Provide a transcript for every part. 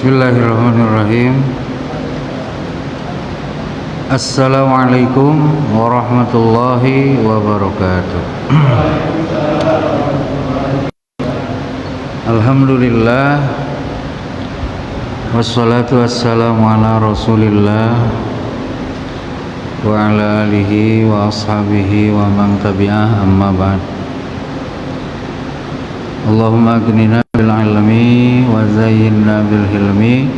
Bismillahirrahmanirrahim. Assalamualaikum warahmatullahi wabarakatuh. Alhamdulillah, wassalatu wassalamu ala rasulillah wa ala alihi wa ashabihi wa man tabi'ah, amma ba'd. Allahumma aghnina bil ilmi wa zayyinna bil hilmi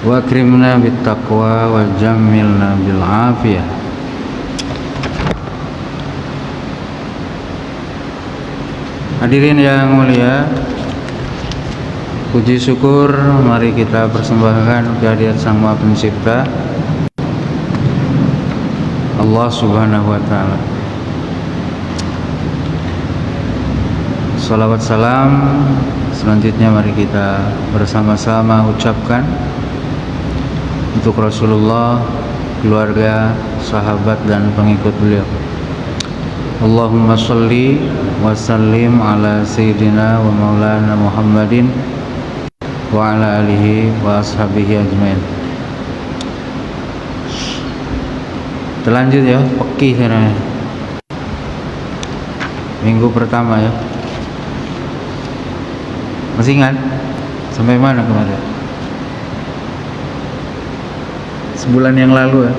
wa akrimna bit taqwa wa jammilna bil afiyah. Hadirin yang mulia, puji syukur mari kita persembahkan kehadirat Sang Maha Pencipta Allah Subhanahu wa taala. Salawat salam selanjutnya mari kita bersama-sama ucapkan untuk Rasulullah, keluarga, sahabat dan pengikut beliau. Allahumma sholli wa sallim ala sayyidina wa maulana Muhammadin wa ala alihi wa ashabihi ajmain. Terlanjut ya, pekih sana. Minggu pertama ya. Masih ingat? Sampai mana kemarin? Sebulan yang lalu ya?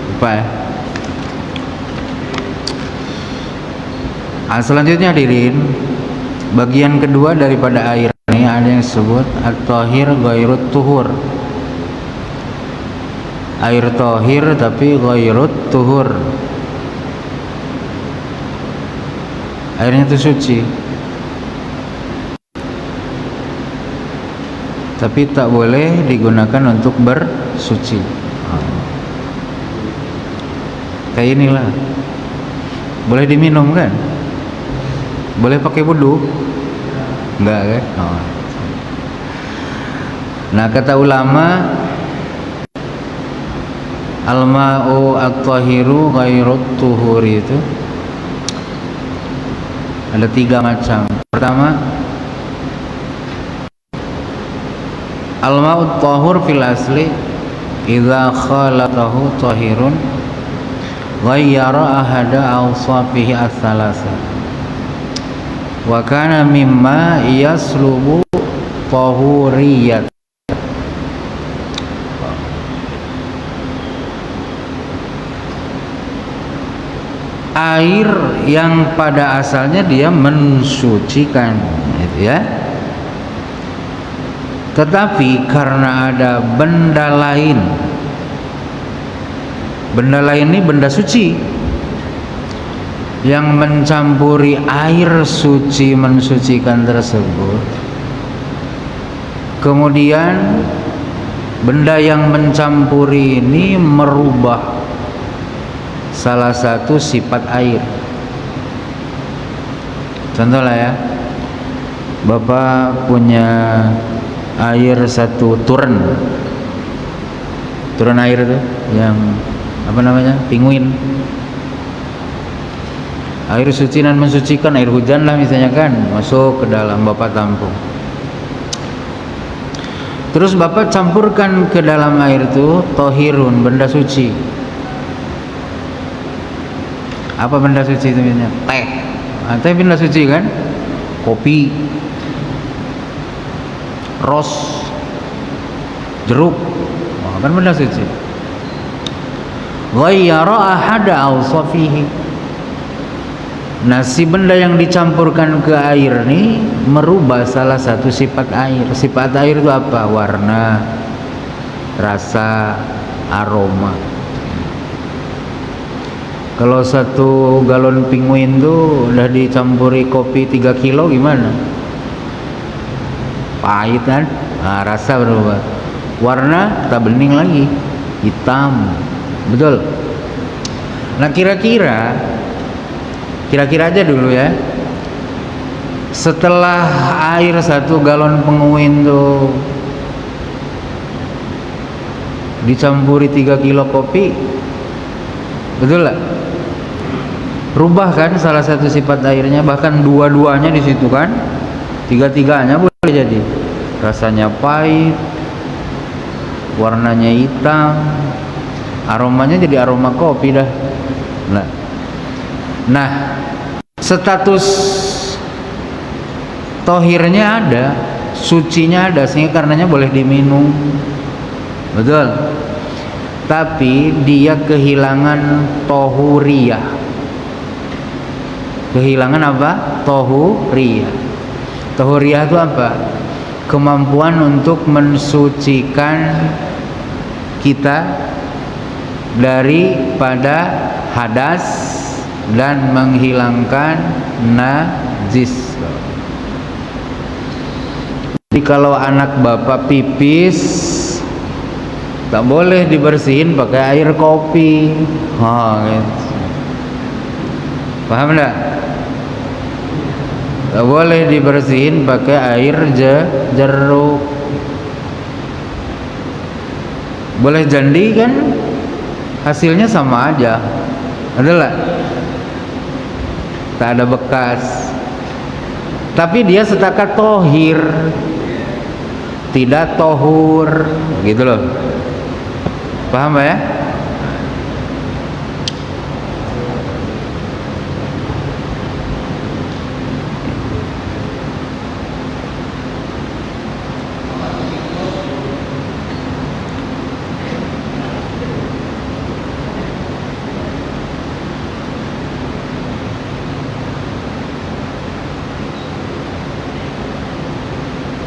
Lupa ya? Selanjutnya hadirin, bagian kedua daripada air ini ada yang disebut at-tahir ghairut tuhur. Air tahir tapi ghairut tuhur. Airnya itu suci, tapi tak boleh digunakan untuk bersuci. Kayak inilah, boleh diminum kan? Boleh pakai wudu? Enggak kan? Nah, kata ulama, al-ma'u at-tahiru ghairut tuhuri itu ada 3 macam. Pertama, al-ma'ut tahur fil asli idza khalatahu tahirun ghayyara ahada awsafihi ats-tsalasa wa kana mimma yaslubu tahuriyat. Air yang pada asalnya dia mensucikan, gitu ya. Tetapi karena ada benda lain ini benda suci yang mencampuri air suci mensucikan tersebut, kemudian benda yang mencampuri ini merubah salah satu sifat air. Contoh lah ya, Bapak punya air satu turen air itu yang apa namanya, pinguin, air suci dan mensucikan, air hujan lah misalnya kan, masuk ke dalam, Bapak tampung, terus Bapak campurkan ke dalam air itu tohirun, benda suci. Apa benda suci itu misalnya? Teh. Teh benda suci kan? Kopi, ros, jeruk, kan benda suci. Ghayyara ahada awsafihi. Nah, si benda yang dicampurkan ke air ini merubah salah satu sifat air. Sifat air itu apa? Warna, rasa, aroma. Kalau 1 galon pinguin tuh udah dicampuri kopi 3 kilo gimana? Pahit kan? Nah, rasa berubah. Warna tak bening lagi, hitam. Betul. Nah, kira-kira aja dulu ya, setelah air 1 galon pinguin tuh dicampuri 3 kilo kopi, betul lah? Rubah kan salah satu sifat airnya, bahkan dua-duanya di situ kan. tiga-tiganya boleh jadi, rasanya pahit, warnanya hitam, aromanya jadi aroma kopi dah. Nah, status tohirnya ada, sucinya ada, sehingga karenanya boleh diminum, betul. Tapi dia kehilangan tohuriyah. Kehilangan apa? Tohuriyah. Tohuriyah itu apa? Kemampuan untuk mensucikan kita daripada hadas dan menghilangkan najis. Jadi kalau anak bapak pipis, tak boleh dibersihin pakai air kopi. Gitu. Paham enggak? Tak boleh dibersihin pakai air jeruk. Boleh jandi kan? Hasilnya sama aja. Adalah tak ada bekas. Tapi dia setakat tohir, tidak tohur, gitu loh. Paham ya?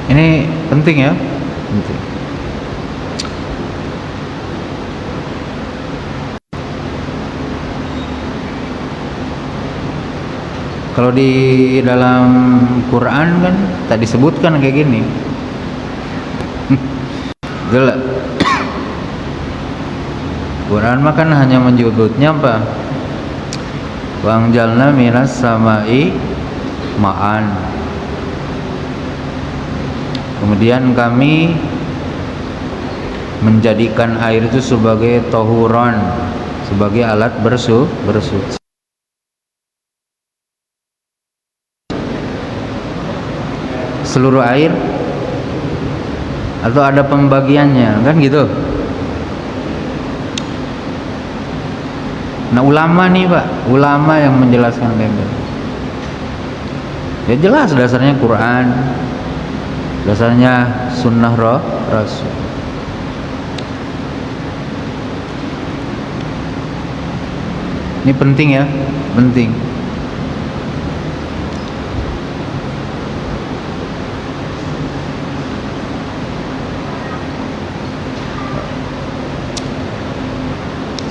Ini penting ya, penting. Kalau di dalam Quran kan tak disebutkan kayak gini. Jelas. Quran mah kan hanya menyebutnya apa? Wangjalna minas samai ma'an. Kemudian kami menjadikan air itu sebagai tohuron, sebagai alat bersuci. Seluruh air atau ada pembagiannya, kan gitu. Nah, ulama nih Pak, ulama yang menjelaskan kayak gitu. Ya jelas dasarnya Quran, dasarnya sunnah Rasul. Ini penting ya, penting.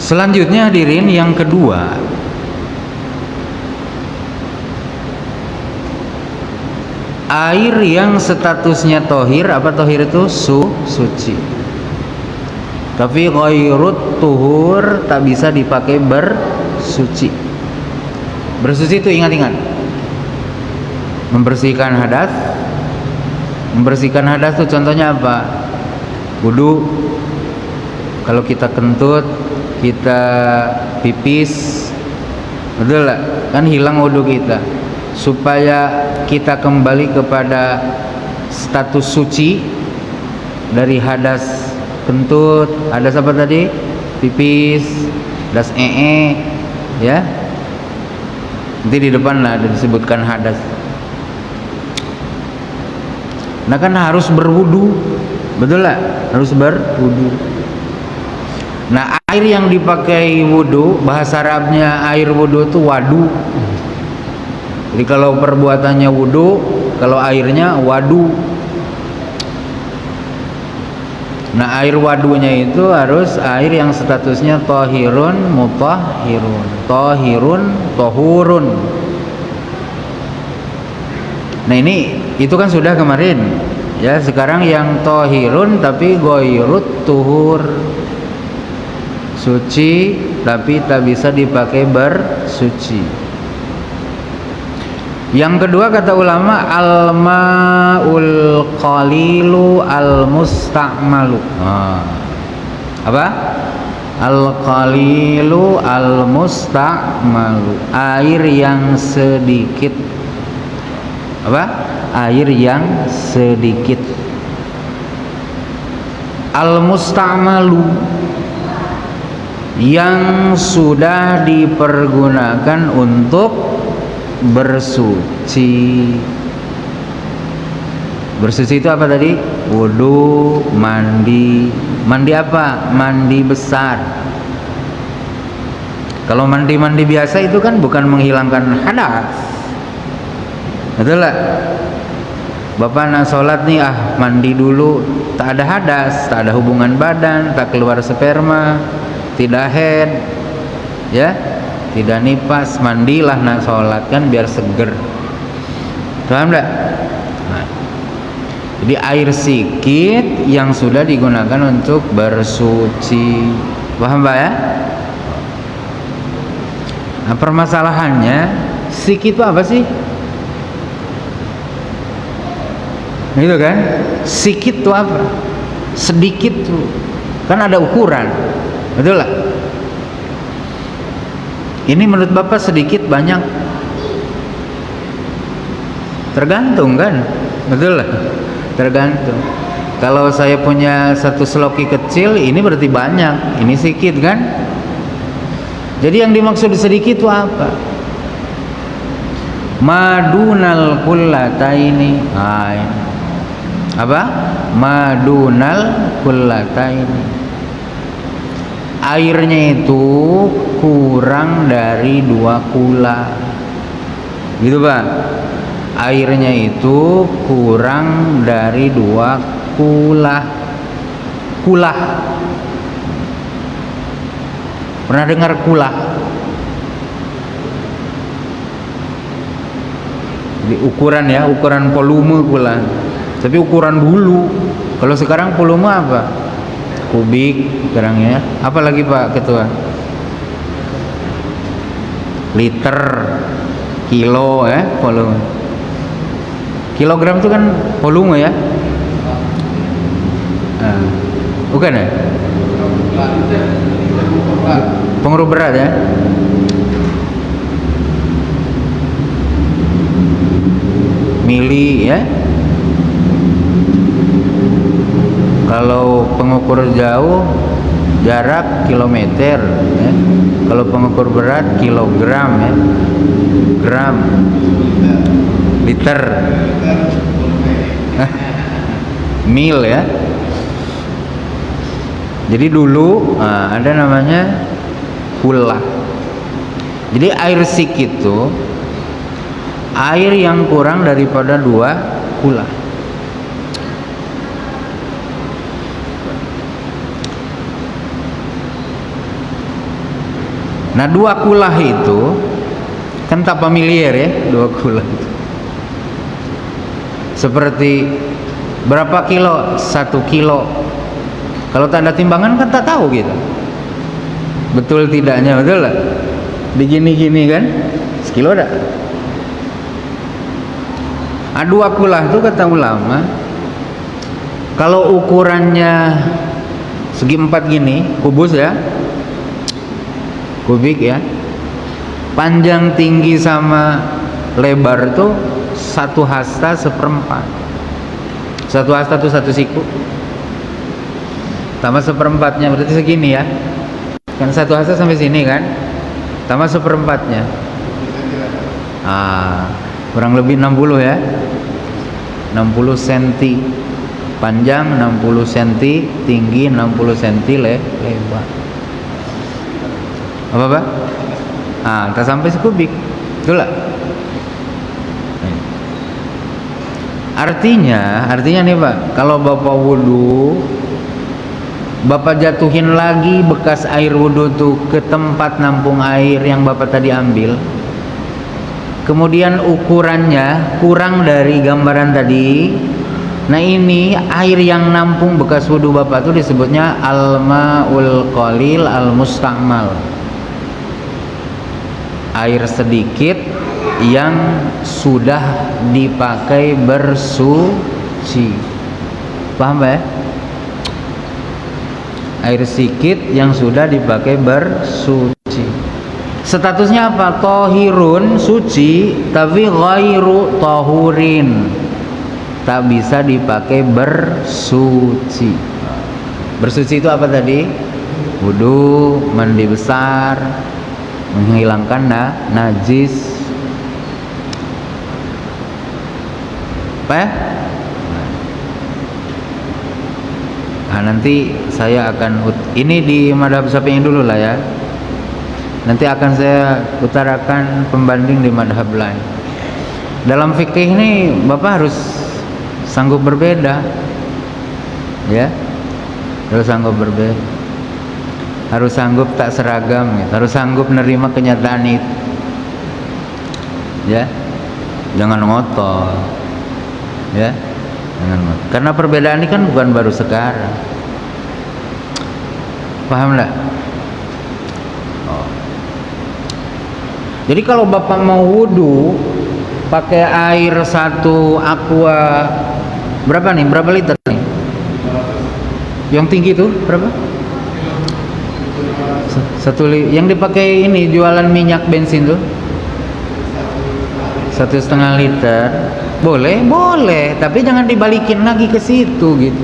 Selanjutnya hadirin, yang kedua, air yang statusnya tohir. Apa tohir itu? Suci. Tapi ghairut tuhur, tak bisa dipakai bersuci. Bersuci itu ingat-ingat, membersihkan hadas. Membersihkan hadas itu contohnya apa? Wudu. Kalau kita kentut, kita pipis, betul lah, kan hilang wudu kita. Supaya kita kembali kepada status suci dari hadas kentut, hadas apa tadi? Pipis, hadas ya. Nanti di depan lah ada disebutkan hadas. Nah kan harus berwudu, betul lah, harus berwudu. Nah, air yang dipakai wudu, bahasa Arabnya air wudu itu wadu. Jadi kalau perbuatannya wudu, kalau airnya wadu. Nah, air wadunya itu harus air yang statusnya tohirun, mutahhirun, tohirun, tohurun. Nah, ini itu kan sudah kemarin. Ya, sekarang yang tohirun tapi ghairut tuhur. Suci tapi tak bisa dipakai bersuci. Yang kedua kata ulama, al-ma'ul qalilu al-musta'malu. Apa? Al-qalilu al-musta'malu, air yang sedikit apa? Air yang sedikit. Al-musta'malu, yang sudah dipergunakan untuk bersuci. Bersuci itu apa tadi? Wudu, mandi. Mandi apa? Mandi besar. Kalau mandi-mandi biasa itu kan bukan menghilangkan hadas. Betul lah. Bapak nak sholat nih, mandi dulu, tak ada hadas, tak ada hubungan badan, tak keluar sperma, tidak head, ya, tidak nipas, mandilah nak sholat kan biar seger. Paham tak? Nah, jadi air sikit yang sudah digunakan untuk bersuci. Paham Pak ya? Nah, permasalahannya sikit itu apa sih? Gitu kan? Sikit itu apa? Sedikit tuh kan ada ukuran, betul lah. Ini menurut Bapak sedikit banyak? Tergantung kan, betul lah. Tergantung. Kalau saya punya satu seloki kecil, ini berarti banyak. Ini sedikit kan? Jadi yang dimaksud sedikit itu apa? Madunal kullataini. Apa? Madunal kullataini. Airnya itu kurang dari 2 kula. Gitu Pak. Airnya itu kurang dari 2 kula. Kulah. Pernah dengar kulah? Jadi ukuran ya, ukuran volume kulah. Tapi ukuran dulu. Kalau sekarang volume apa? Kubik sekarang ya. Apa lagi Pak Ketua? Liter, kilo ya, volume. Kilogram itu kan volume ya. Bukan ya? Pengukur berat ya. Mili ya. Kalau pengukur jauh, jarak kilometer ya. Kalau pengukur berat kilogram ya. Gram, liter, mil ya. Jadi dulu ada namanya kula. Jadi air sikit itu air yang kurang daripada 2 kula. Nah 2 kula itu kan tak familiar ya, 2 kula itu. Seperti berapa kilo? 1 kilo. Kalau tak ada timbangan kan tak tahu gitu. Betul tidaknya, betul lah. Begini-gini kan, sekilo ada. 2 kula itu kata ulama, kalau ukurannya segi 4 gini, kubus ya, kubik ya, panjang tinggi sama lebar tuh 1 hasta 1/4. 1 hasta tuh 1 siku, tambah 1/4-nya berarti segini ya. Kan 1 hasta sampai sini kan, tambah 1/4-nya. Kurang lebih 60 ya. 60 cm panjang, 60 cm tinggi, 60 cm lebar. Apa Pak? Tak sampai sekubik. Betul lah. Artinya nih Pak, kalau Bapak wudu, Bapak jatuhin lagi bekas air wudu tuh ke tempat nampung air yang Bapak tadi ambil, kemudian ukurannya kurang dari gambaran tadi. Nah ini air yang nampung bekas wudu Bapak tuh disebutnya al-ma'ul qalil al-musta'mal. Air sedikit yang sudah dipakai bersuci. Paham Pak ya? Air sedikit yang sudah dipakai bersuci. Statusnya apa? Tohirun, suci, tapi ghairu tohurin, tak bisa dipakai bersuci. Bersuci itu apa tadi? Wudu, mandi besar, menghilangkan najis. Apa ya? Nah, nanti saya akan ini di madhab Syafi'i dulu lah ya. Nanti akan saya utarakan pembanding di madhab lain. Dalam fikih ini Bapak harus sanggup berbeda, ya, harus sanggup berbeda, harus sanggup tak seragam, gitu. Harus sanggup menerima kenyataan itu, ya, jangan ngotot, ya, jangan ngotot. Karena perbedaan ini kan bukan baru sekarang, paham nggak? Jadi kalau Bapak mau wudu pakai air 1 aqua berapa nih? Berapa liter nih? Yang tinggi itu berapa? 1 liter. Yang dipakai ini jualan minyak bensin tuh 1,5 liter. Boleh, boleh, tapi jangan dibalikin lagi ke situ gitu.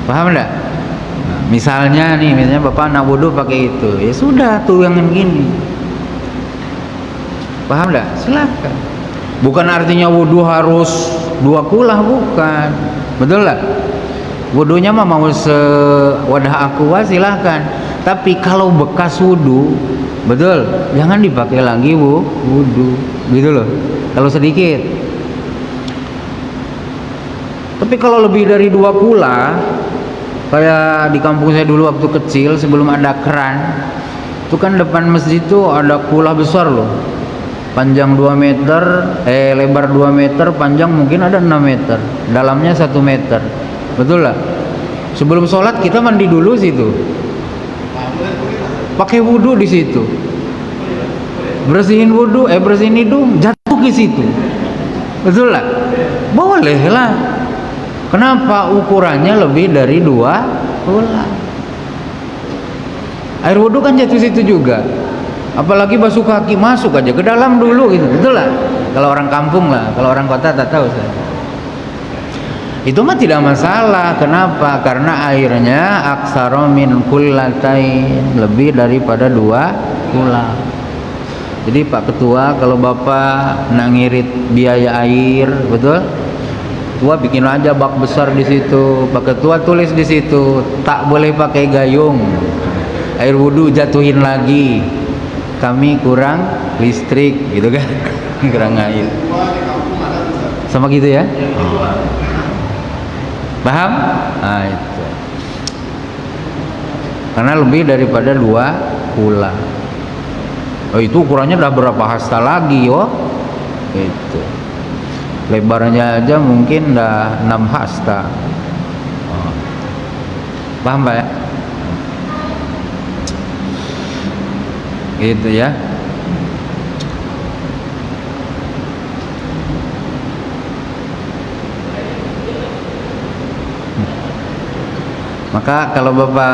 Paham enggak? Nah, misalnya Bapak nak wudu pakai itu, ya sudah tuh yang gini. Paham enggak? Silakan. Bukan artinya wudu harus 2 kulah, bukan. Betul lah. Wudunya mah mau sewadah aqua silahkan. Tapi kalau bekas wudu, betul, jangan dipakai lagi wudu. Gitu loh. Kalau sedikit. Tapi kalau lebih dari 2 kula, kayak di kampung saya dulu waktu kecil sebelum ada keran, itu kan depan masjid itu ada kula besar loh. Panjang 2 meter, lebar 2 meter, panjang mungkin ada 6 meter, dalamnya 1 meter. Betul lah. Sebelum sholat kita mandi dulu situ, pakai wudu di situ, bersihin wudu, bersihin hidung, jatuh ke situ. Betul lah. Boleh lah. Kenapa? Ukurannya lebih dari 2 kula. Air wudu kan jatuh situ juga. Apalagi basuh kaki, masuk aja ke dalam dulu gitu. Betul lah. Kalau orang kampung lah, kalau orang kota tak tahu saya. Itu mah tidak masalah. Kenapa? Karena airnya aksara min kullatain, lebih daripada 2 kula. Jadi Pak Ketua, kalau Bapak nak ngirit biaya air, betul? Tua bikin aja bak besar di situ. Pak Ketua tulis di situ, tak boleh pakai gayung. Air wudu jatuhin lagi. Kami kurang listrik, gitu kan? Kurang air. Sama gitu ya? Paham? Nah itu. Karena lebih daripada 2 kula. Oh, itu ukurannya udah berapa hasta lagi, oh? Itu. Lebarnya aja mungkin udah 6 hasta. Oh. Paham Pak ya? Gitu ya. Maka kalau Bapak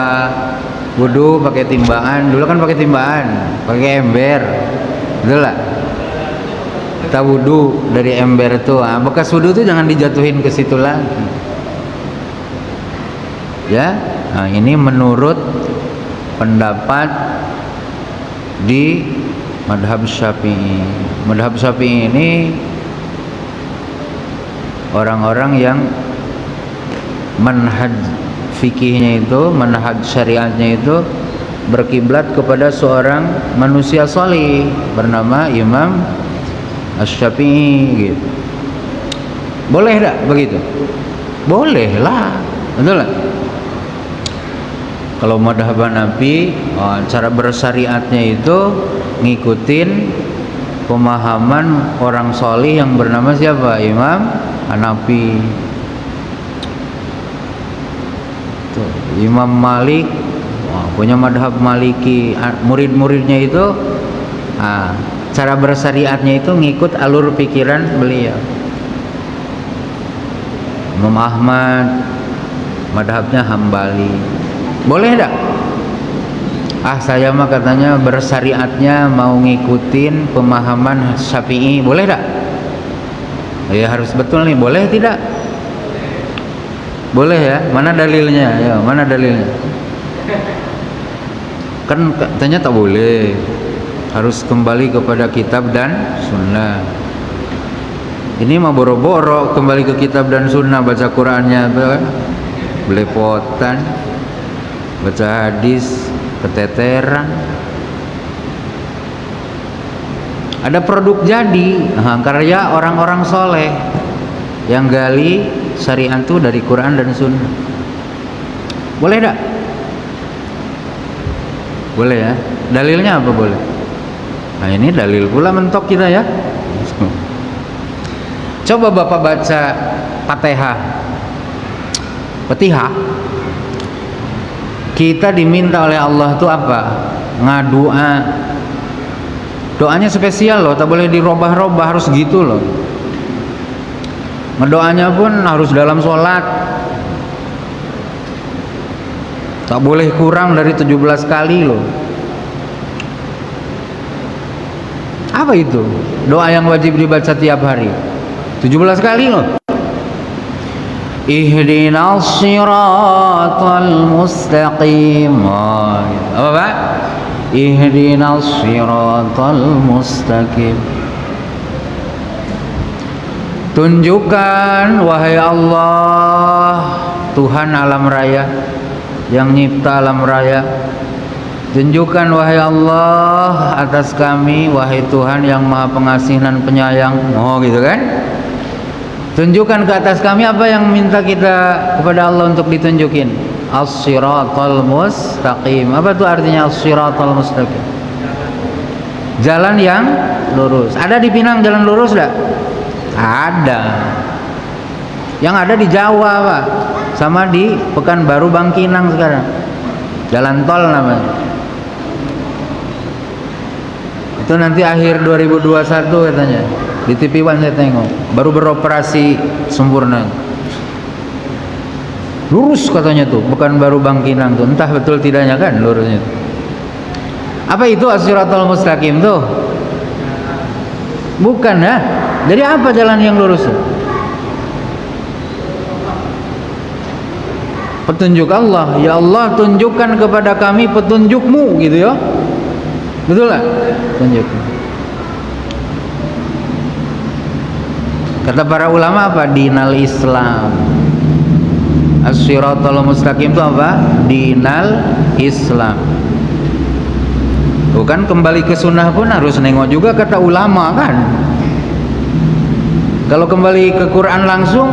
wudu pakai timbangan, dulu kan pakai timbangan, pakai ember, betul lah. Kita wudu dari ember itu, bekas wudu itu jangan dijatuhin ke situ lagi. Ya, nah ini menurut pendapat di madhab Syafi'i. Madhab Syafi'i ini orang-orang yang manhaj fikihnya itu, manhaj syariatnya itu berkiblat kepada seorang manusia salih bernama Imam Asy-Syafi'i gitu. Boleh tak begitu? Boleh lah, betul lah. Kalau madhab Hanafi, cara bersyariatnya itu ngikutin pemahaman orang salih yang bernama siapa? Imam Hanafi. Tuh, Imam Malik punya madhab Maliki. Murid-muridnya itu cara bersyariatnya itu ngikut alur pikiran beliau. Imam Ahmad madhabnya Hambali. Boleh tak? Saya mah katanya bersyariatnya mau ngikutin pemahaman Syafi'i, boleh tak? Ya harus betul nih, boleh tidak? Boleh ya? Mana dalilnya? Ya, mana dalilnya? Kan katanya tak boleh, harus kembali kepada kitab dan sunnah. Ini mah boro-boro kembali ke kitab dan sunnah, baca Qur'annya belepotan, baca hadis keteteran. Ada produk jadi, karya orang-orang soleh yang gali syariat itu dari Quran dan Sunnah. Boleh tak? Boleh ya. Dalilnya apa boleh? Nah ini dalil pula mentok kita ya. Coba Bapak baca Fatihah. Fatihah. Kita diminta oleh Allah itu apa? Ngadua. Doanya spesial loh, tak boleh dirubah-rubah, harus gitu loh. Ngedoanya pun harus dalam sholat, tak boleh kurang dari 17 kali loh. Apa itu? Doa yang wajib dibaca tiap hari 17 kali loh. Ihdinas siratal mustaqim. Apa Pak? Ihdinas siratal mustaqim. Tunjukkan wahai Allah, Tuhan alam raya yang nyipta alam raya. Tunjukkan wahai Allah atas kami, wahai Tuhan yang maha pengasih dan penyayang. Oh gitu kan? Tunjukkan ke atas kami apa yang minta kita kepada Allah untuk ditunjukin. As-siratal mustaqim. Apa itu artinya as-siratal mustaqim? Jalan yang lurus. Ada di Pinang jalan lurus enggak? Ada. Yang ada di Jawa Pak, sama di Pekanbaru Bangkinang sekarang. Jalan tol namanya. Itu nanti akhir 2021 katanya. Di TV One saya tengok, baru beroperasi sempurna. Lurus katanya tuh, Pekanbaru Bangkinang tuh. Entah betul tidaknya kan lurusnya. Apa itu as-siratal mustaqim tuh? Bukan ya? Jadi apa jalan yang lurus? Petunjuk Allah. Ya Allah, tunjukkan kepada kami petunjukmu gitu ya. Betul lah? Tunjuk. Kata para ulama apa? Dinal Islam. As-siratal mustaqim itu apa? Dinal Islam. Bukan kembali ke sunnah pun harus nengok juga kata ulama kan. Kalau kembali ke Quran langsung,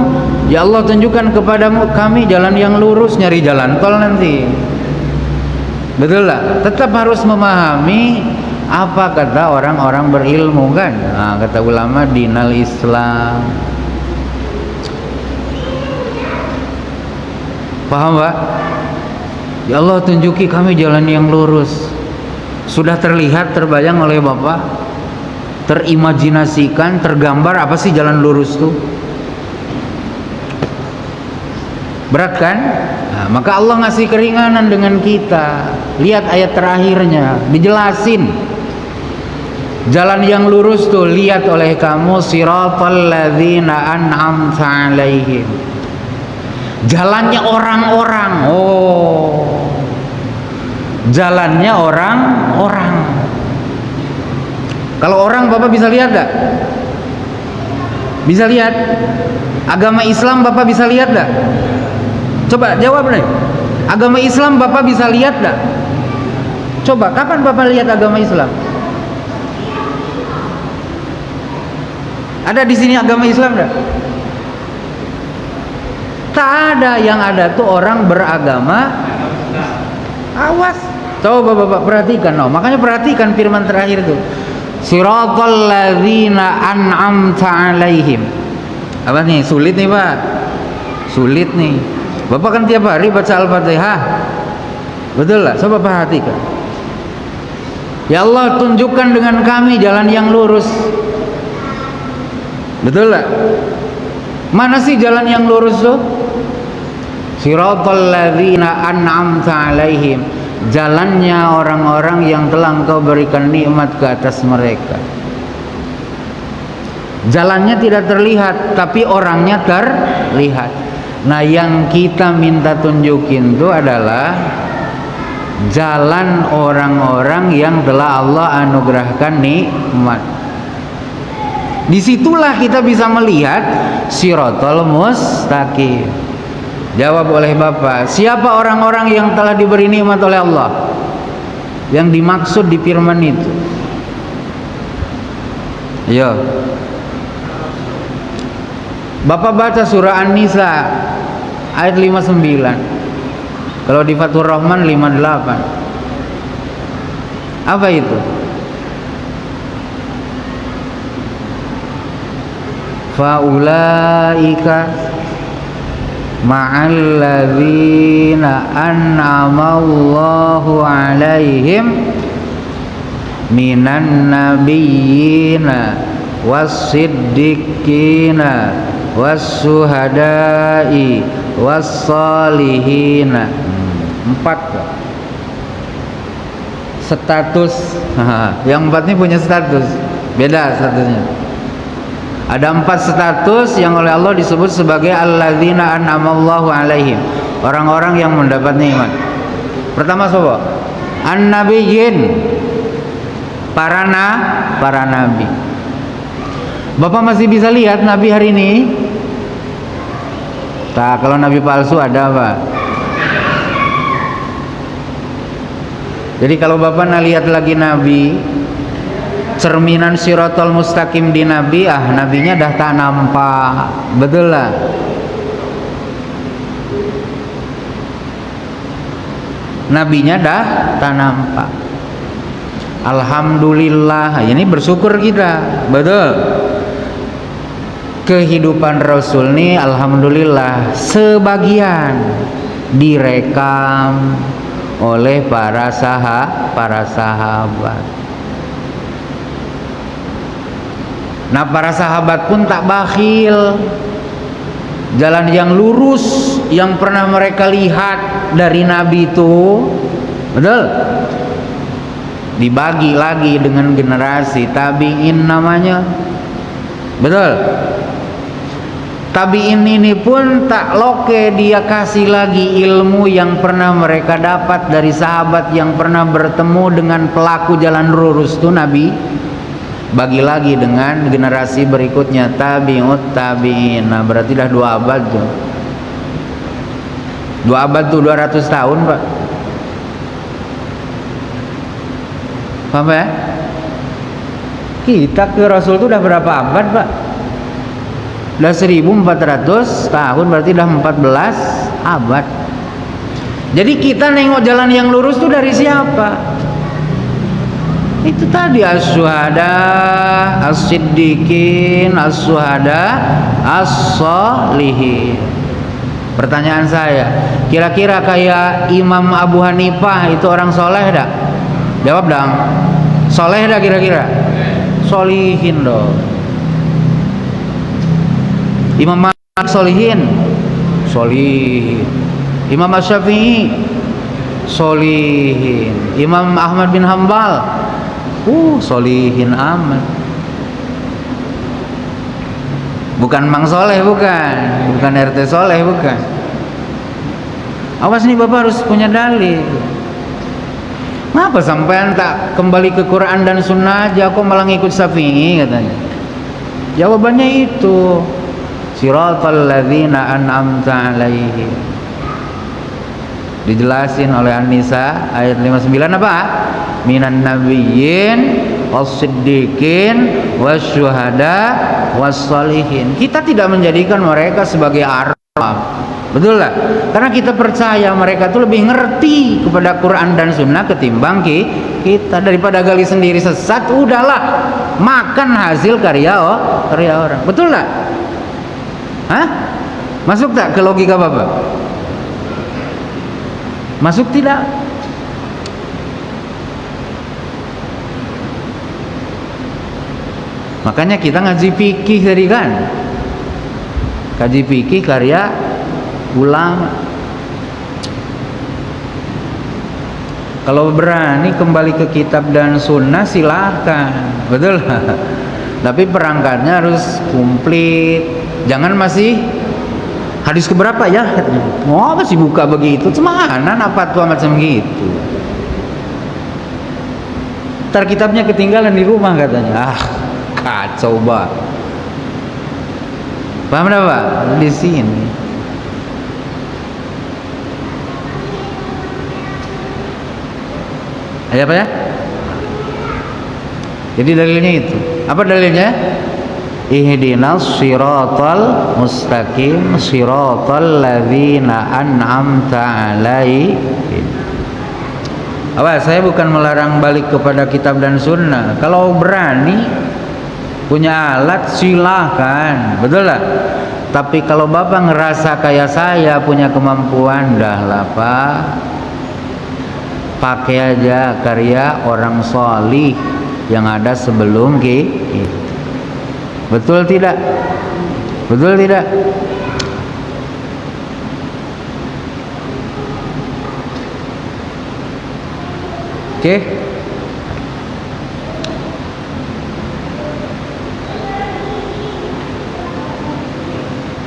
ya Allah tunjukkan kepadamu kami jalan yang lurus, nyari jalan tol nanti. Betul lah. Tetap harus memahami apa kata orang-orang berilmu kan. Nah, kata ulama dinal Islam. Paham Pak? Ya Allah tunjuki kami jalan yang lurus. Sudah terlihat, terbayang oleh Bapak? Terimajinasikan, tergambar apa sih jalan lurus tuh? Berat kan? Nah, maka Allah ngasih keringanan dengan kita. Lihat ayat terakhirnya, dijelasin. Jalan yang lurus tuh lihat oleh kamu, siratal ladzina an'amta 'alaihim. Jalannya orang-orang. Oh. Jalannya orang-orang. Kalau orang Bapak bisa lihat enggak? Bisa lihat? Agama Islam Bapak bisa lihat enggak? Coba jawab nih. Agama Islam Bapak bisa lihat enggak? Coba kapan Bapak lihat agama Islam? Ada di sini agama Islam enggak? Tak ada. Yang ada tuh orang beragama. Awas. Coba Bapak perhatikan. No. Makanya perhatikan firman terakhir itu. Siratal ladzina an'amta 'alaihim. Apa nih? Sulit nih Pak. Sulit nih. Bapak kan tiap hari baca Al-Fatihah. Betul lah? Coba perhatikan. Ya Allah tunjukkan dengan kami jalan yang lurus. Betul lah? Mana sih jalan yang lurus tuh? Siratal ladzina an'amta 'alaihim. jalannya orang-orang yang telah Engkau berikan nikmat ke atas mereka. Jalannya tidak terlihat, tapi orangnya terlihat. Nah, yang kita minta tunjukin itu adalah jalan orang-orang yang telah Allah anugerahkan nikmat. Disitulah kita bisa melihat Shiratal Mustaqim. Jawab oleh Bapak, siapa orang-orang yang telah diberi nikmat oleh Allah yang dimaksud di firman itu? Ayo, Bapak baca surah An-Nisa ayat 59. Kalau di Fathur Rahman 58. Apa itu? Faulaika ma'alladzina an'amallahu alaihim minan nabiyyina was-siddiqina was-suhada'i was-salihina. 4 status. Yang 4 ini punya status, beda statusnya. Ada 4 status yang oleh Allah disebut sebagai alladzina an'amallahu alaihim, orang-orang yang mendapat nikmat. Pertama siapa? An-nabiyyin, para nabi. Bapak masih bisa lihat nabi hari ini? Tak, kalau nabi palsu ada apa? Jadi kalau Bapak lihat lagi nabi, cerminan Shiratal Mustaqim di nabi, nabinya dah tak nampak. Betul lah. Nabinya dah tak nampak. Alhamdulillah, ini bersyukur kita. Betul. Kehidupan Rasul ini alhamdulillah sebagian direkam oleh para sahabat. Nah, para sahabat pun tak bakhil. Jalan yang lurus yang pernah mereka lihat dari Nabi itu, betul, dibagi lagi dengan generasi tabi'in namanya. Betul. Tabi'in ini pun tak loke, dia kasih lagi ilmu yang pernah mereka dapat dari sahabat yang pernah bertemu dengan pelaku jalan lurus itu Nabi. Bagi lagi dengan generasi berikutnya, tabi'ut tabi'in. Nah, berarti dah 2 abad tuh. 2 abad tuh 200 tahun, Pak. Paham ya? Kita ke Rasul itu udah berapa abad, Pak? Udah 1400 tahun, berarti udah 14 abad. Jadi kita nengok jalan yang lurus tuh dari siapa? Itu tadi as-syuhada, as-siddiqin, as-syuhada, as-sholihin. Pertanyaan saya, kira-kira kayak Imam Abu Hanifah itu orang soleh dah? Jawab dong. Soleh dah kira-kira? Sholihin dong. Imam Malik sholihin? Sholihin. Imam Asy-Syafi'i? Sholihin. Imam Ahmad bin Hambal? Sholihin amat. Bukan Mang Soleh, bukan RT Soleh, bukan. Awas nih, Bapak harus punya dalil. Kenapa sampean tak kembali ke Quran dan Sunnah aja, kok malah ngikut Syafi'i katanya? Jawabannya itu, Shiratal ladzina an'amta alaihim. Dijelasin oleh An-Nisa ayat 59 apa? Minan nabiyyin was-siddiqin wasyuhada was-sholihin. Kita tidak menjadikan mereka sebagai Arab. Betul lah? Karena kita percaya mereka itu lebih ngerti kepada Quran dan Sunnah ketimbang kita. Daripada gali sendiri sesat, udahlah makan hasil karya orang. Betul lah? Hah? Masuk tak ke logika Bapak? Masuk tidak? Makanya kita ngaji fikih tadi kan, kaji fikih karya ulama. Kalau berani kembali ke kitab dan sunnah silahkan, betul. Tapi perangkatnya harus komplit. Jangan masih hadis keberapa ya? Mau apa sih buka begitu? Cemahanan apa tua macam gitu. Ntar kitabnya ketinggalan di rumah katanya. Ah, kacau bah. Paham enggak, Pak? Di sini. Ada apa ya? Jadi dalilnya itu. Apa dalilnya? Ihdinas siratal mustaqim siratal ladzina an'amta alaihim. Apa? Saya bukan melarang balik kepada kitab dan sunnah. Kalau berani punya alat silahkan, betul lah. Tapi kalau Bapak ngerasa kayak saya punya kemampuan, dah lah Pak, pakai aja karya orang solih yang ada sebelum kita. Betul tidak? Betul tidak? Oke.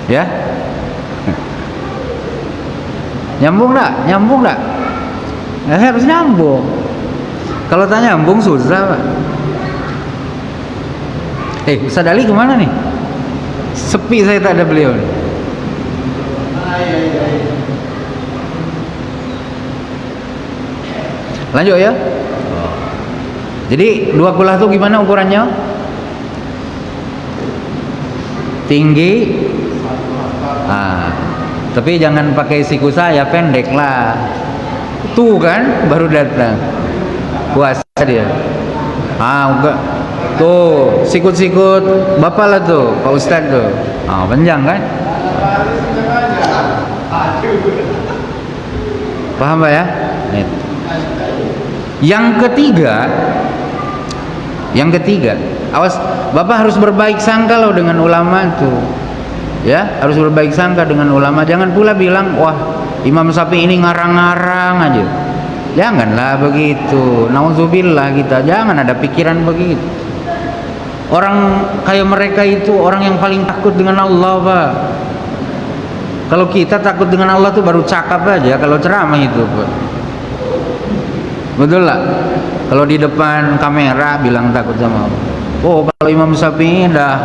Ya. Nyambung enggak? Nyambung enggak? Harus nyambung. Kalau tak nyambung susah, Pak. Ustaz Ali kemana nih? Sepi saya tak ada beliau nih. Lanjut ya. Jadi dua kulah itu gimana ukurannya? Tinggi. Tapi jangan pakai siku saya, pendek lah. Tuh kan baru datang. Puasa dia. Enggak. Tuh, sikut-sikut Bapak lah tuh, Pak Ustadz tuh. Panjang kan? Paham Pak ya? Yang ketiga, awas, Bapak harus berbaik sangka loh dengan ulama tuh. Ya, harus berbaik sangka dengan ulama. Jangan pula bilang, wah, Imam Syafi'i ini ngarang-ngarang aja. Janganlah begitu. Nauzubillah kita, jangan ada pikiran begitu. Orang kayak mereka itu orang yang paling takut dengan Allah, Pak. Kalau kita takut dengan Allah tuh baru cakap aja kalau ceramah itu, Pak. Betul lah. Kalau di depan kamera bilang takut sama Allah. Oh, kalau Imam Syafi'i dah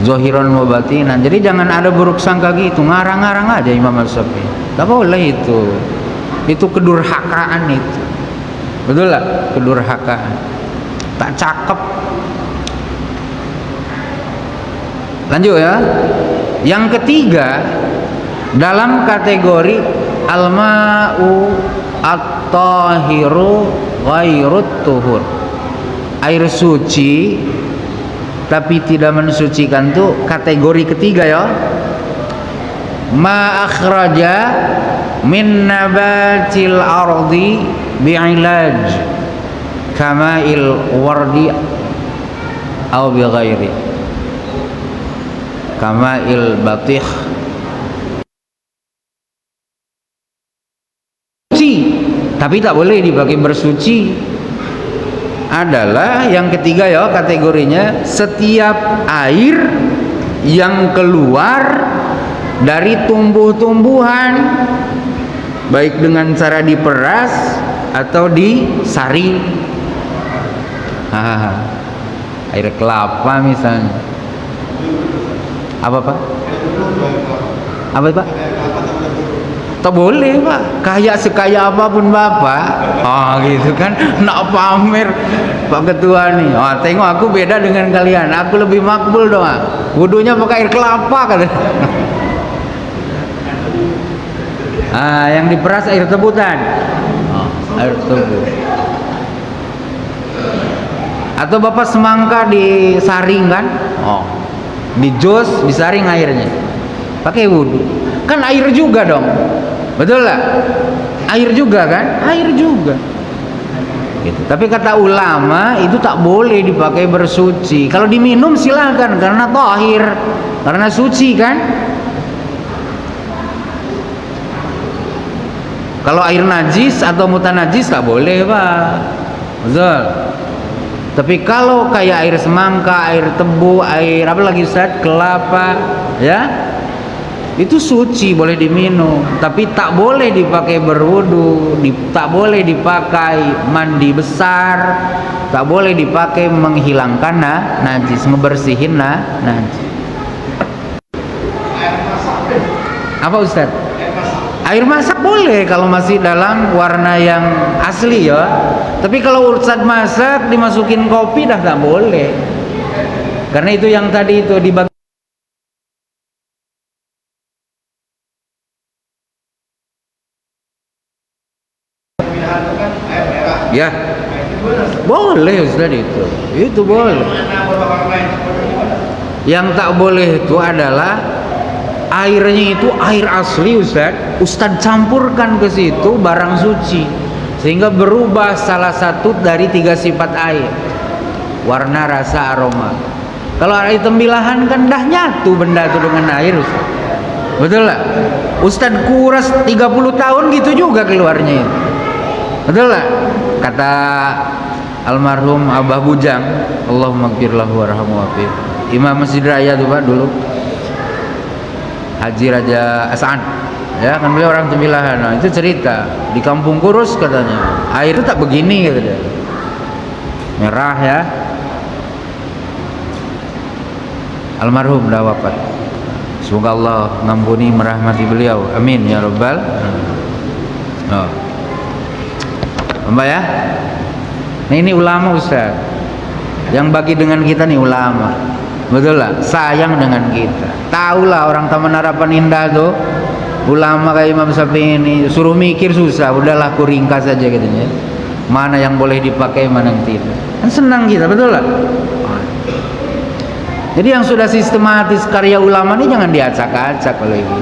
zahiran wa batinan. Jadi jangan ada buruk sangka gitu, ngarang-ngarang aja Imam Syafi'i. Tak boleh itu. Itu kedurhakaan itu. Betul lah, kedurhakaan. Tak cakep. Lanjut ya. Yang ketiga, dalam kategori al-ma'u at-tahiru ghairut tuhur. Air suci tapi tidak mensucikan tuh kategori ketiga ya. Ma akhraja min nabatil ardi bi'ilaj kama'il wardi au bi ghairi kama'il batih. Suci tapi tak boleh dipakai bersuci adalah yang ketiga ya, kategorinya setiap air yang keluar dari tumbuh-tumbuhan baik dengan cara diperas atau disaring. Air kelapa misalnya. Apa Pak? Apa Pak? Tak boleh Pak. Kaya sekaya apapun Bapak. Gitu kan. Nak pamer Pak Ketua nih. Tengok aku beda dengan kalian. Aku lebih makbul dong. Wudunya pakai air kelapa kata. Yang diperas air tebusan. Air tebu. Atau Bapak semangka disaring kan? Di jus disaring airnya. Pakai wudu. Kan air juga dong. Betul lah? Air juga kan? Air juga. Gitu. Tapi kata ulama itu tak boleh dipakai bersuci. Kalau diminum silahkan karena tahir, karena suci kan? Kalau air najis atau mutanajis tak boleh, Pak. Betul. Tapi kalau kayak air semangka, air tebu, air apa lagi Ustaz? Kelapa, ya, itu suci, boleh diminum. Tapi tak boleh dipakai berwudu, tak boleh dipakai mandi besar, tak boleh dipakai menghilangkan najis, ngebersihin najis. Apa Ustaz? Air masak boleh kalau masih dalam warna yang asli ya. Tapi kalau urusan masak dimasukin kopi dah tak boleh. Karena itu yang tadi itu dibagi. Ya. Boleh Ustaz itu. Itu boleh. Yang tak boleh itu adalah airnya itu air asli Ustaz campurkan ke situ barang suci sehingga berubah salah satu dari 3 sifat air, warna, rasa, aroma. Kalau air tembilahan kan dah nyatu benda itu dengan air Ustaz. Betul lah. Ustaz kuras 30 tahun gitu juga keluarnya itu. Betul lah. Kata almarhum Abah Bujang, Allahumma gfir lahu warhamhu wa'afihi, Imam Masjid Raya tuh Pak dulu, Haji Raja As'ad, ya kan beliau orang Tembilahan. Nah, itu cerita di kampung Kurus katanya air itu tak begini gitu dia, merah ya. Almarhum dah wafat, semoga Allah mengampuni merahmati beliau, amin ya rabbal. Oh, Mbak ya. Nah ini ulama Ustaz, yang bagi dengan kita nih ulama. Betul lah, sayang dengan kita. Tahulah orang Taman Harapan Indah tuh, ulama kayak Imam Syafi'i ini suruh mikir susah, udahlah aku ringkas saja katanya. Mana yang boleh dipakai, mana yang tidak. Kan senang kita, betul lah. Jadi yang sudah sistematis karya ulama ini jangan diacak-acak kalau ini.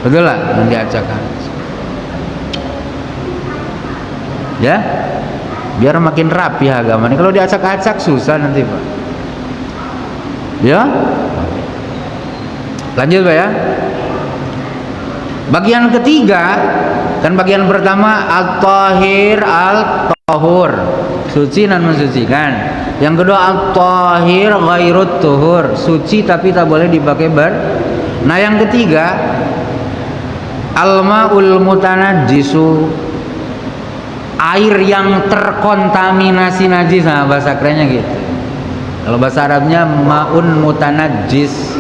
Betul lah, jangan diacak-acak. Ya, biar makin rapi agama ini. Kalau diacak-acak susah nanti Pak. Ya, lanjut Pak ya. Bagian ketiga, kan bagian pertama al-tahir, al-tahur, suci dan mensucikan. Yang kedua al-tahir ghairut tuhur, suci tapi tak boleh dipakai Nah yang ketiga al-ma'ul mutanajjisu, air yang terkontaminasi najis. Nah bahasa kerennya gitu. Kalau bahasa Arabnya ma'un mutanajjis,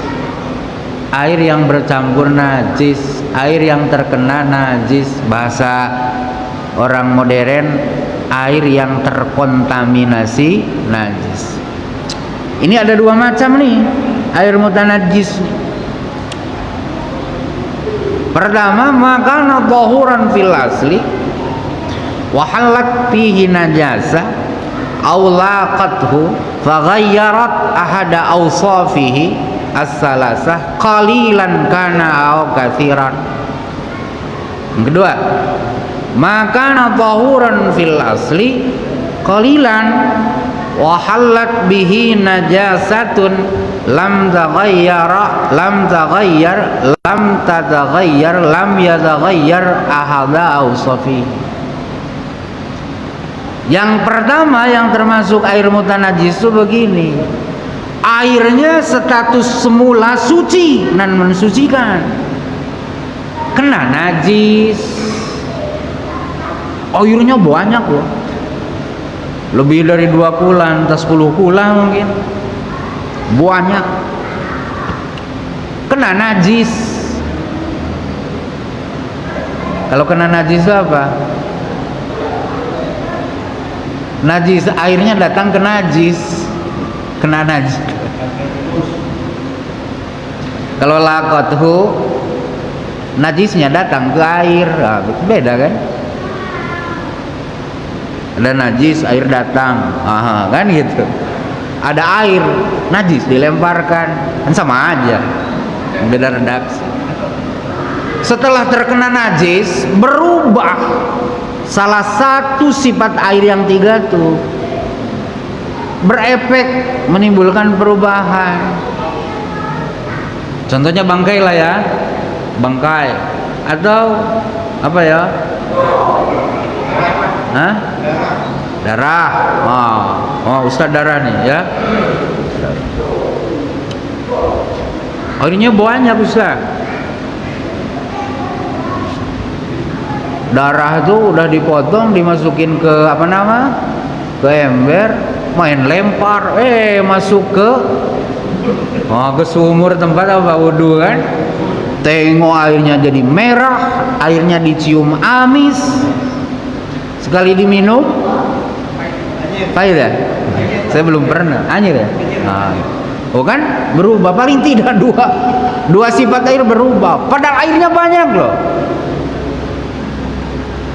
air yang bercampur najis, air yang terkena najis. Bahasa orang modern, air yang terkontaminasi najis. Ini ada 2 macam nih air mutanajjis. Pertama, maka dhahuran fil asli wa halat fihi najasa aw laqathu faghayyarat ahada awsafihi as-salasah qalilan kana aw katsiran. Yang kedua, maka dhahuran fil asli qalilan wa halat bihi najasatun lam taghayyar lam yataghayyar ahada awsafihi. Yang pertama yang termasuk air mutanajis itu begini, airnya status semula suci dan mensucikan, kena najis, airnya banyak loh, lebih dari 2 kulan atau 10 kulan mungkin, banyak, kena najis. Kalau kena najis itu apa? Najis, airnya datang ke najis, kena najis. Kalau laqathu, najisnya datang ke air. Nah, beda kan? Ada najis, air datang, kan gitu. Ada air, najis dilemparkan, kan sama aja, beda redaksi. Setelah terkena najis, berubah salah satu sifat air yang 3 tuh, berefek menimbulkan perubahan. Contohnya bangkai lah ya, bangkai atau apa ya, Hah? Darah. Oh, Ustaz darah nih ya. Airnya banyak Ustaz. Darah tuh udah dipotong, dimasukin ke apa nama? Ke ember, main lempar, masuk ke sumur tempat apa wudhu kan? Tengok airnya jadi merah, airnya dicium amis. Sekali diminum, pahit ya? Saya belum pernah. Anjir ya? Oh kan berubah, paling tidak dua sifat air berubah. Padahal airnya banyak loh.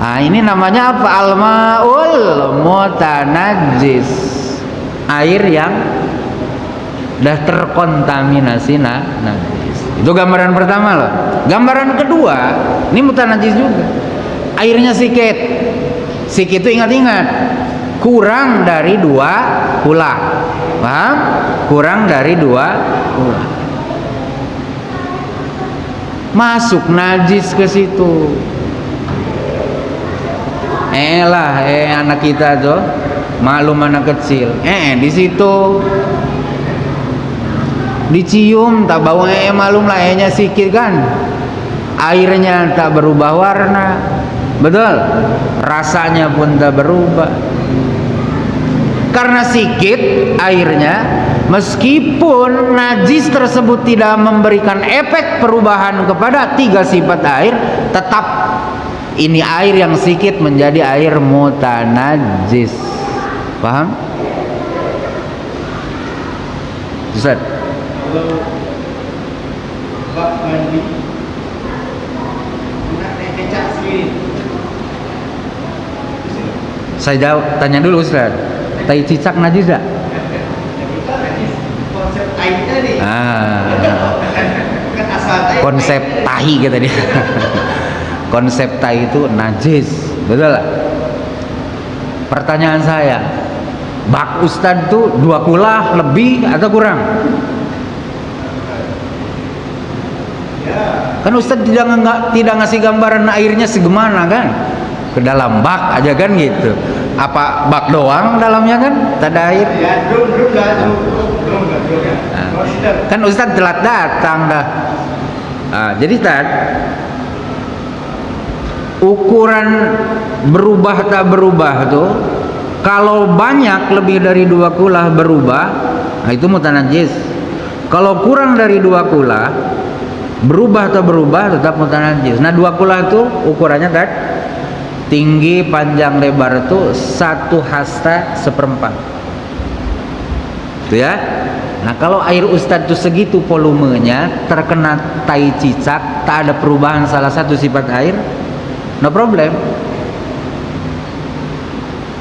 Ini namanya apa? Al-ma'ul mutanajjis. Air yang dah terkontaminasi najis. Itu gambaran pertama loh. Gambaran kedua, ini mutanajjis juga. Airnya sikit. Sikit itu ingat-ingat, kurang dari 2 kula. Paham? Kurang dari 2 kula. Masuk najis ke situ. Anak kita tuh maklum anak kecil. Di situ dicium tak bau, malum lah, nya sikit kan. Airnya tak berubah warna. Betul? Rasanya pun tak berubah. Karena sikit airnya, meskipun najis tersebut tidak memberikan efek perubahan kepada 3 sifat air, tetap ini air yang sikit menjadi air mutanajjis. Paham? Ustaz? Kalau bak mandi nak naik kecap sikit. Saya jawab, tanya dulu Ustaz. Tai cicak najis tak? Konsep airnya nih. Kan asal air. Konsep tahi kata dia. Konsep tahi itu najis, betul tak? Pertanyaan saya, bak Ustaz tuh 2 kula lebih atau kurang? Kan Ustaz tidak ngasih gambaran airnya segimana kan? Ke dalam bak aja kan gitu. Apa bak doang dalamnya kan? Tak ada air. Ya, belum. Kan Ustaz telat datang dah. Jadi Ustaz, ukuran berubah tak berubah tuh, kalau banyak lebih dari 2 kula berubah, itu mutanajjis. Kalau kurang dari 2 kula berubah atau berubah tetap mutanajjis. Nah 2 kula itu ukurannya kan tinggi panjang lebar itu 1 hasta 1/4 itu ya. Nah kalau air Ustadz itu segitu volumenya, terkena tai cicak, tak ada perubahan salah satu sifat air, no problem.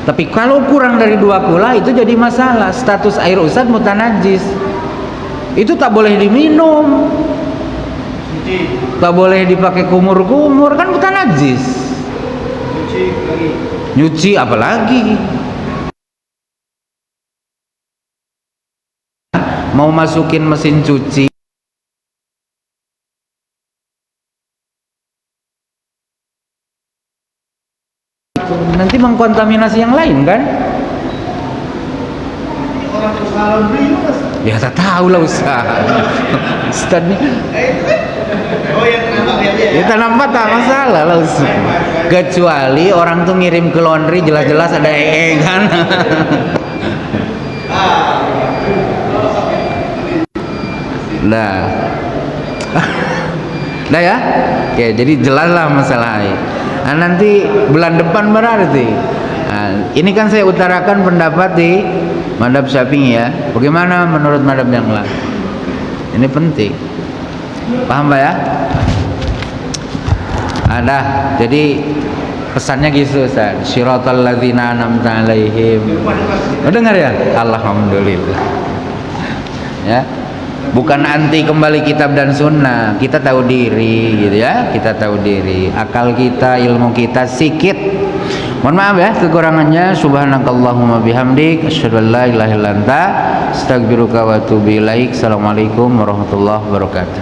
Tapi kalau kurang dari 2 kula itu jadi masalah. Status air Ustadz mutanajjis. Itu tak boleh diminum, tak boleh dipakai kumur-kumur, kan mutanajjis. Nyuci apalagi. Mau masukin mesin cuci nanti mengkontaminasi yang lain kan? Orang salon beli Mas. Ya tak tahu lah Ustaz. Ustaz nih. Oh yang nampak ya. Ya tak nampak tak masalah lah Ustaz. Kecuali orang tuh ngirim ke laundry jelas-jelas ada kan. Nah ya. Oke, jadi jelas lah masalah air. Nah, nanti bulan depan berarti. Nah, ini kan saya utarakan pendapat di madhab Syafi'i ya. Bagaimana menurut madhab yang lain? Ini penting. Paham Pak ya? Ada. Jadi pesannya gitu Ustaz. Syiratal ladzina an'amta 'alaihim. Dengar ya? Alhamdulillah. Ya. Bukan anti kembali kitab dan sunnah. Kita tahu diri gitu ya. Kita tahu diri. Akal kita, ilmu kita sikit. Mohon maaf ya kekurangannya. Subhanakallahumma bihamdik asyhadu an la ilaha illa anta astaghfiruka wa atubu ilaik. Assalamualaikum warahmatullahi wabarakatuh.